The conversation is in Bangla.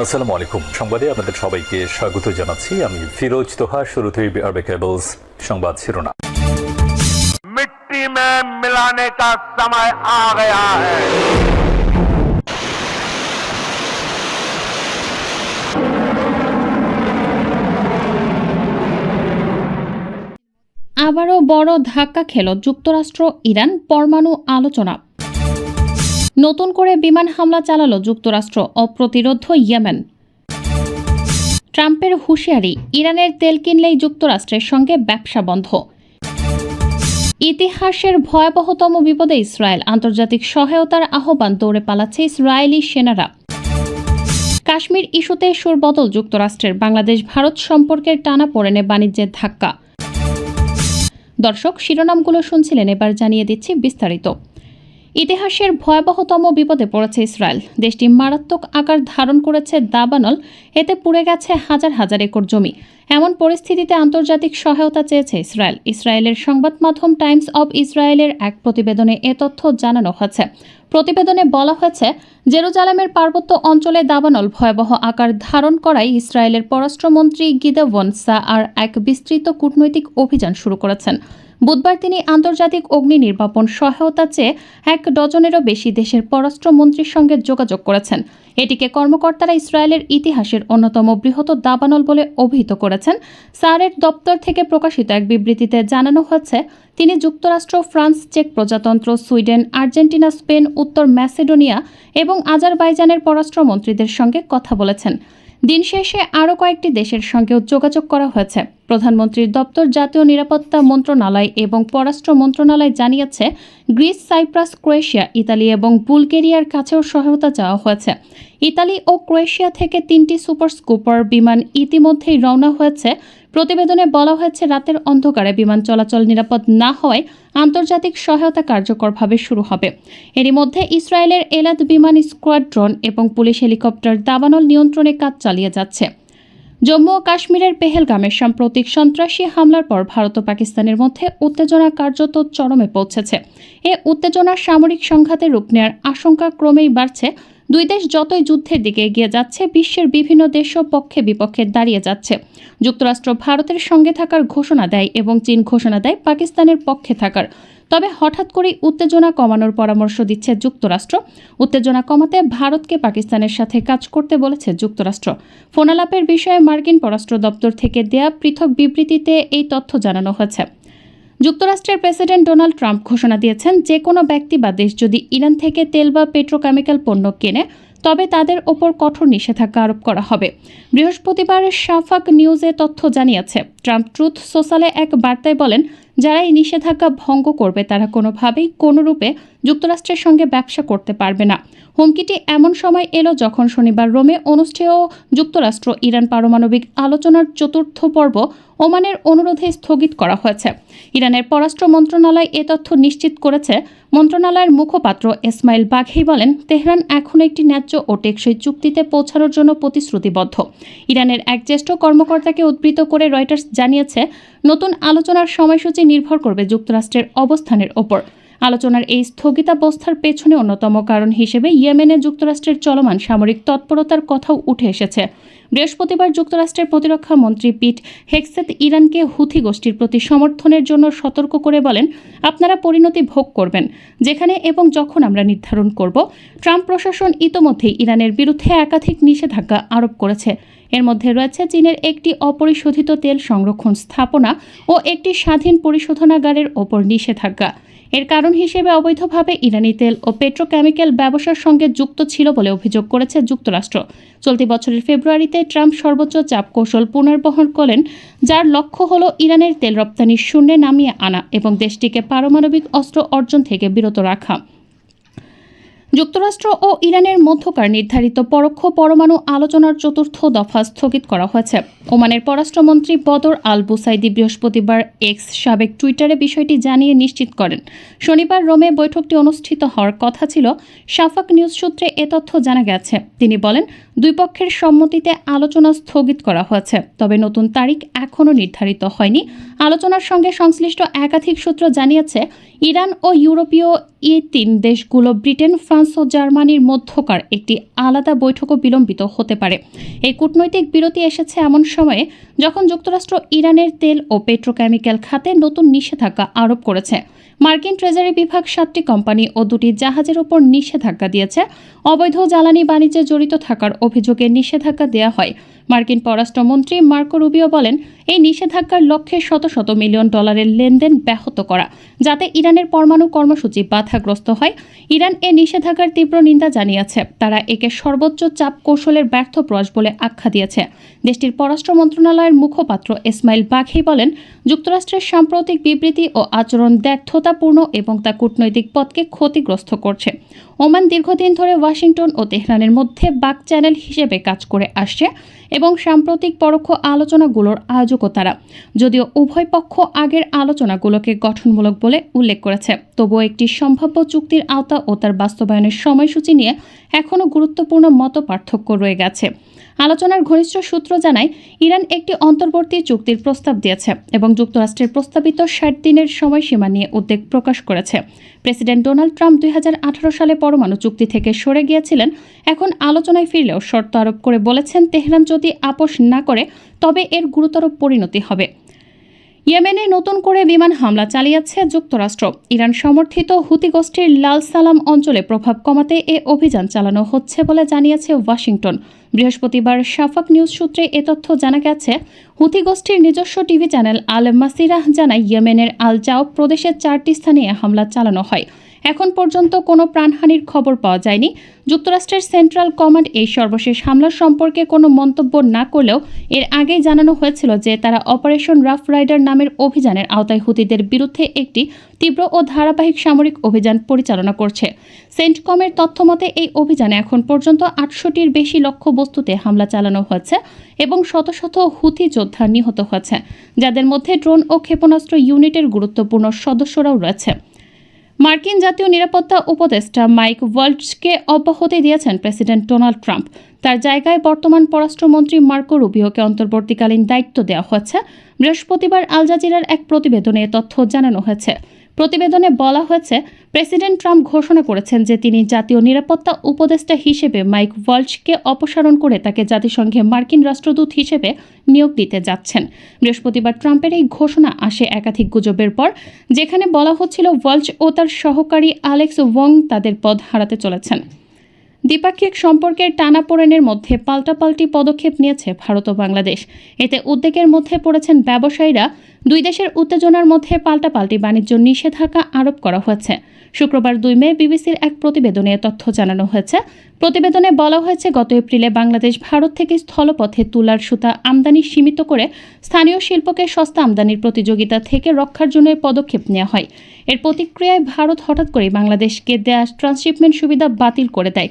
আসসালামু আলাইকুম। সংবাদে আপনাদের সবাইকে স্বাগত জানাচ্ছি। আমি ফিরোজ তোহা। শুরুতেই আরবে কেবলস সংবাদ শিরোনাম। मिट्टी में मिलाने का समय आ गया है। আবারও বড় ধাক্কা খেল যুক্তরাষ্ট্র ইরান পরমাণু আলোচনা। নতুন করে বিমান হামলা চালালো যুক্তরাষ্ট্র, অপ্রতিরোধ্য ইয়েমেন। ট্রাম্পের হুঁশিয়ারি, ইরানের তেল কিনলেই যুক্তরাষ্ট্রের সঙ্গে ব্যবসা বন্ধ। ইতিহাসের ভয়াবহতম বিপদে ইসরায়েল, আন্তর্জাতিক সহায়তার আহ্বান, দৌড়ে পালাচ্ছে ইসরায়েলি সেনারা। কাশ্মীর ইস্যুতে সুর বদল যুক্তরাষ্ট্রের, বাংলাদেশ ভারত সম্পর্কের টানাপোড়েনে বাণিজ্যের ধাক্কা। দর্শক, শিরোনামগুলো শুনছিলেন, এবার জানিয়ে দিচ্ছি বিস্তারিত। ইতিহাসের ভয়াবহতম বিপদে পড়েছে ইসরায়েল। দেশটি মারাত্মক আকার ধারণ করেছে দাবানল, এতে পুড়ে গেছে হাজার হাজার একর জমি। এমন পরিস্থিতিতে আন্তর্জাতিক সহায়তা চেয়েছে ইসরায়েল। ইসরায়েলের সংবাদ মাধ্যম টাইমস অব ইসরায়েলের এক প্রতিবেদনে এ তথ্য জানানো হয়েছে। প্রতিবেদনে বলা হয়েছে, জেরুজালেমের পার্বত্য অঞ্চলে দাবানল ভয়াবহ আকার ধারণ করায় ইসরায়েলের পররাষ্ট্রমন্ত্রী গিদেওন সাআর এক বিস্তৃত কূটনৈতিক অভিযান শুরু করেছেন। বুধবার তিনি আন্তর্জাতিক অগ্নি নির্বাপন সহায়তা চেয়ে 1 ডজনেরও বেশি দেশের পররাষ্ট্রমন্ত্রীর সঙ্গে যোগাযোগ করেছেন। এটিকে কর্মকর্তারা ইসরায়েলের ইতিহাসের অন্যতম বৃহৎ দাবানল বলে অভিহিত করেছেন। সারের দপ্তর থেকে প্রকাশিত এক বিবৃতিতে জানানো হয়েছে, তিনি যুক্তরাষ্ট্র, ফ্রান্স, চেক প্রজাতন্ত্র, সুইডেন, আর্জেন্টিনা, স্পেন, উত্তর ম্যাসেডোনিয়া এবং আজারবাইজানের পররাষ্ট্রমন্ত্রীদের সঙ্গে কথা বলেছেন। দিন শেষে আরও কয়েকটি দেশের সঙ্গেও যোগাযোগ করা হয়েছে। প্রধানমন্ত্রীর দপ্তর, জাতীয় নিরাপত্তা মন্ত্রণালয় এবং পররাষ্ট্র মন্ত্রণালয় জানিয়েছে, গ্রিস, সাইপ্রাস, ক্রোয়েশিয়া, ইতালি এবং বুলগেরিয়ার কাছেও সহায়তা চাওয়া হয়েছে। ইতালি ও ক্রোয়েশিয়া থেকে 3টি সুপার স্কুপার বিমান ইতিমধ্যেই রওনা হয়েছে। প্রতিবেদনে বলা হয়েছে, রাতের অন্ধকারে বিমান চলাচল নিরাপদ না হওয়ায় আন্তর্জাতিক সহায়তা কার্যকরভাবে শুরু হবে। এরই মধ্যে ইসরায়েলের এলাদ বিমান স্কোয়াড্রন এবং পুলিশ হেলিকপ্টার দাবানল নিয়ন্ত্রণে কাজ চালিয়ে যাচ্ছে। জম্মু ও কাশ্মীরের পেহেলগামে সাম্প্রতিক সন্ত্রাসী হামলার পর ভারত ও পাকিস্তানের মধ্যে উত্তেজনা কার্যত চরমে পৌঁছেছে। এ উত্তেজনার সামরিক সংঘাতে রূপ নেওয়ার আশঙ্কা ক্রমেই বাড়ছে। দুই দেশ যতই যুদ্ধের দিকে এগিয়ে যাচ্ছে, বিশ্বের বিভিন্ন দেশও পক্ষে বিপক্ষে দাঁড়িয়ে যাচ্ছে। যুক্তরাষ্ট্র ভারতের সঙ্গে থাকার ঘোষণা দেয় এবং চীন ঘোষণা দেয় পাকিস্তানের পক্ষে থাকার। তবে হঠাৎ করেই উত্তেজনা কমানোর পরামর্শ দিচ্ছে যুক্তরাষ্ট্র। উত্তেজনা কমাতে ভারতকে পাকিস্তানের সাথে কাজ করতে বলেছে যুক্তরাষ্ট্র। ফোনালাপের বিষয়ে মার্কিন পররাষ্ট্র দপ্তর থেকে দেয়া পৃথক বিবৃতিতে এই তথ্য জানানো হয়েছে। যুক্তরাষ্ট্রের প্রেসিডেন্ট ডোনাল্ড ট্রাম্প ঘোষণা দিয়েছেন, যে কোনো ব্যক্তি বা দেশ যদি ইরান থেকে তেল বা পেট্রোকেমিক্যাল পণ্য কেনে, তবে তাদের ওপর কঠোর নিষেধাজ্ঞা আরোপ করা হবে। বৃহস্পতিবার শাফাক নিউজে তথ্য জানিয়েছে। ট্রাম্প ট্রুথ সোশ্যালে এক বার্তায় বলেন, যারা এই নিষেধাজ্ঞা ভঙ্গ করবে তারা কোনোভাবেই কোনোরূপে যুক্তরাষ্ট্রের সঙ্গে ব্যবসা করতে পারবে না। হুমকিটি এমন সময় এলো যখন শনিবার রোমে অনুষ্ঠেয় যুক্তরাষ্ট্র ইরান পারমাণবিক আলোচনার 4র্থ পর্ব ওমানের অনুরোধে স্থগিত করা হয়েছে। ইরানের পররাষ্ট্র মন্ত্রণালয় এ তথ্য নিশ্চিত করেছে। মন্ত্রণালয়ের মুখপাত্র ইসমাইল বাঘেই বলেন, তেহরান এখন একটি ন্যায্য ও টেকসই চুক্তিতে পৌঁছানোর জন্য প্রতিশ্রুতিবদ্ধ। ইরানের এক জ্যেষ্ঠ কর্মকর্তাকে উদ্ধৃত করে রয়টার্স জানিয়েছে, নতুন আলোচনার সময়সূচি নির্ভর করবে যুক্তরাষ্ট্রের অবস্থানের ওপর। আলোচনার এই স্থগিতাবস্থার পেছনে অন্যতম কারণ হিসেবে ইয়েমেনে যুক্তরাষ্ট্রের চলমান সামরিক তৎপরতার কথাও উঠে এসেছে। বৃহস্পতিবার যুক্তরাষ্ট্রের প্রতিরক্ষা মন্ত্রী পিট হেগসেথ ইরানকে হুথি গোষ্ঠীর প্রতি সমর্থনের জন্য সতর্ক করে বলেন, আপনারা পরিণতি ভোগ করবেন যেখানে এবং যখন আমরা নির্ধারণ করব। ট্রাম্প প্রশাসন ইতোমধ্যেই ইরানের বিরুদ্ধে একাধিক নিষেধাজ্ঞা আরোপ করেছে। এর মধ্যে রয়েছে চীনের একটি অপরিশোধিত তেল সংরক্ষণ স্থাপনা ও একটি স্বাধীন পরিশোধনাগারের ওপর নিষেধাজ্ঞা। এর কারণ হিসেবে অবৈধভাবে ইরানি তেল ও পেট্রোকেমিক্যাল ব্যবসার সঙ্গে যুক্ত ছিল বলে অভিযোগ করেছে যুক্তরাষ্ট্র। চলতি বছরের ফেব্রুয়ারিতে ট্রাম্প সর্বোচ্চ চাপ কৌশল পুনর্বহাল করেন, যার লক্ষ্য হল ইরানের তেল রপ্তানি শূন্যে নামিয়ে আনা এবং দেশটিকে পারমাণবিক অস্ত্র অর্জন থেকে বিরত রাখা। যুক্তরাষ্ট্র ও ইরানের মধ্যকার নির্ধারিত পরোক্ষ পরমাণু আলোচনার 4র্থ দফা স্থগিত করা হয়েছে। ওমানের পররাষ্ট্রমন্ত্রী বদর আল বুসাইদি বৃহস্পতিবার এক্স সাবেক টুইটারে বিষয়টি জানিয়ে নিশ্চিত করেন। শনিবার রোমে বৈঠকটি অনুষ্ঠিত হওয়ার কথা ছিল। শাফাক নিউজ সূত্রে এ তথ্য জানা গেছে। তিনি বলেন, দুই পক্ষের সম্মতিতে আলোচনা স্থগিত করা হয়েছে, তবে নতুন তারিখ এখনও নির্ধারিত হয়নি। আলোচনার সঙ্গে সংশ্লিষ্ট একাধিক সূত্র জানিয়েছে, ইরান ও ইউরোপীয় 3 দেশগুলো ব্রিটেন, ফ্রান্স ফ্রান্স ও জার্মানির মধ্যকার একটি আলাদা বৈঠকও বিলম্বিত হতে পারে। এই কূটনৈতিক বিরতি এসেছে এমন সময়ে যখন যুক্তরাষ্ট্র ইরানের তেল ও পেট্রোকেমিক্যাল খাতে নতুন নিষেধাজ্ঞা আরোপ করেছে। মার্কিন ট্রেজারি বিভাগ 7টি কোম্পানি ও 2টি জাহাজের ওপর নিষেধাজ্ঞা দিয়েছে। অবৈধ জ্বালানি বাণিজ্যে জড়িত থাকার অভিযোগে নিষেধাজ্ঞা দেওয়া হয়। মার্কিন পররাষ্ট্রমন্ত্রী মার্কো রুবিও বলেন, এই নিষেধাজ্ঞার লক্ষ্যে শত শত মিলিয়ন ডলারের লেনদেন ব্যাহত করা, যাতে ইরানের পরমাণু কর্মসূচি বাধাগ্রস্ত হয়। ইরান এ নিষেধাজ্ঞার তীব্র নিন্দা জানিয়েছে। তারা একে সর্বোচ্চ চাপ কৌশলের ব্যর্থ প্রয়াস বলে আখ্যা দিয়েছে। দেশটির পররাষ্ট্র মন্ত্রণালয়ের মুখপাত্র ইসমাইল বাঘি বলেন, যুক্তরাষ্ট্রের সাম্প্রতিক বিবৃতি ও আচরণ ব্যর্থতাপূর্ণ এবং তা কূটনৈতিক পথকে ক্ষতিগ্রস্ত করছে। ওমান দীর্ঘদিন ধরে ওয়াশিংটন ও তেহরানের মধ্যে বাক চ্যানেল হিসেবে কাজ করে আসছে এবং সাম্প্রতিক পরোক্ষ আলোচনাগুলোর আয়োজকও তারা। যদিও উভয় পক্ষ আগের আলোচনাগুলোকে গঠনমূলক বলে উল্লেখ করেছে, তবুও একটি সম্ভাব্য চুক্তির আওতা ও তার বাস্তবায়নের সময়সূচি নিয়ে এখনও গুরুত্বপূর্ণ মতপার্থক্য রয়ে গেছে। আলোচনার ঘনিষ্ঠ সূত্র জানায়, ইরান একটি অন্তর্বর্তী চুক্তির প্রস্তাব দিয়েছে এবং যুক্তরাষ্ট্রের প্রস্তাবিত 60 দিনের সময়সীমা নিয়ে উদ্বেগ প্রকাশ করেছে। প্রেসিডেন্ট ডোনাল্ড ট্রাম্প 2018 সালে পরমাণু চুক্তি থেকে সরে গিয়েছিলেন। এখন আলোচনায় ফিরলেও শর্ত আরোপ করে বলেছেন, তেহরান যদি আপোষ না করে তবে এর গুরুতর পরিণতি হবে। ইয়েমেনে নতুন করে বিমান হামলা চালিয়েছে যুক্তরাষ্ট্র। ইরান সমর্থিত হুতি গোষ্ঠীর লাল সালাম অঞ্চলে প্রভাব কমাতে এ অভিযান চালানো হচ্ছে বলে জানিয়েছে ওয়াশিংটন। বৃহস্পতিবার শাফাক নিউজ সূত্রে এ তথ্য জানা গেছে। হুতি গোষ্ঠীর নিজস্ব টিভি চ্যানেল আল মাসিরাহ জানায়, ইয়েমেনের আল জাওব প্রদেশের 4টি স্থানে হামলা চালানো হয়। এখন পর্যন্ত কোনো প্রাণহানির খবর পাওয়া যায়নি। যুক্তরাষ্ট্রের সেন্ট্রাল কমান্ড এই সর্বশেষ হামলা সম্পর্কে কোনো মন্তব্য না করলেও এর আগেই জানানো হয়েছিল যে তারা অপারেশন রাফ রাইডার নামের অভিযানের আওতায় হুতিদের বিরুদ্ধে একটি তীব্র ও ধারাবাহিক সামরিক অভিযান পরিচালনা করছে। সেন্টকমের তথ্যমতে এই অভিযানে এখন পর্যন্ত 800টির বেশি লক্ষ্যবস্তুতে হামলা চালানো হয়েছে এবং শত শত হুতি যোদ্ধা নিহত হয়েছে, যাদের মধ্যে ড্রোন ও ক্ষেপণাস্ত্র ইউনিটের গুরুত্বপূর্ণ সদস্যরাও রয়েছে। মার্কিন জাতীয় নিরাপত্তা উপদেষ্টা মাইক ওয়ালটজকে অব্যাহতি দিয়েছেন প্রেসিডেন্ট ডোনাল্ড ট্রাম্প। তার জায়গায় বর্তমান পররাষ্ট্রমন্ত্রী মার্কো রুবিওকে অন্তর্বর্তীকালীন দায়িত্ব দেওয়া হয়েছে। বৃহস্পতিবার আল জাজিরার এক প্রতিবেদনে এ তথ্য জানানো হয়েছে। প্রতিবেদনে বলা হয়েছে, প্রেসিডেন্ট ট্রাম্প ঘোষণা করেছেন যে তিনি জাতীয় নিরাপত্তা উপদেষ্টা হিসেবে মাইক ওয়ালটজকে অপসারণ করে তাকে জাতিসংঘে মার্কিন রাষ্ট্রদূত হিসেবে নিয়োগ দিতে যাচ্ছেন। বৃহস্পতিবার ট্রাম্পের এই ঘোষণা আসে একাধিক গুজবের পর, যেখানে বলা হচ্ছিল ওয়ালটজ ও তার সহকারী অ্যালেক্স ওয়ং তাদের পদ হারাতে চলেছেন। দ্বিপাক্ষিক সম্পর্কের টানাপোড়েনের মধ্যে পাল্টাপাল্টি পদক্ষেপ নিয়েছে ভারত ও বাংলাদেশ। এতে উদ্বেগের মধ্যে পড়েছেন ব্যবসায়ীরা। দুই দেশের উত্তেজনার মধ্যে পাল্টাপাল্টি বাণিজ্য নিষেধাজ্ঞা আরোপ করা হয়েছে। শুক্রবার 2 মে বিবিসির এক প্রতিবেদনে তথ্য জানানো হয়েছে। প্রতিবেদনে বলা হয়েছে, গত এপ্রিলে বাংলাদেশ ভারত থেকে স্থলপথে তুলার সুতা আমদানি সীমিত করে স্থানীয় শিল্পকে সস্তা আমদানির প্রতিযোগিতা থেকে রক্ষার জন্য পদক্ষেপ নেওয়া হয়। এর প্রতিক্রিয়ায় ভারত হঠাৎ করে বাংলাদেশকে দেয়া ট্রান্সশিপমেন্ট সুবিধা বাতিল করে দেয়।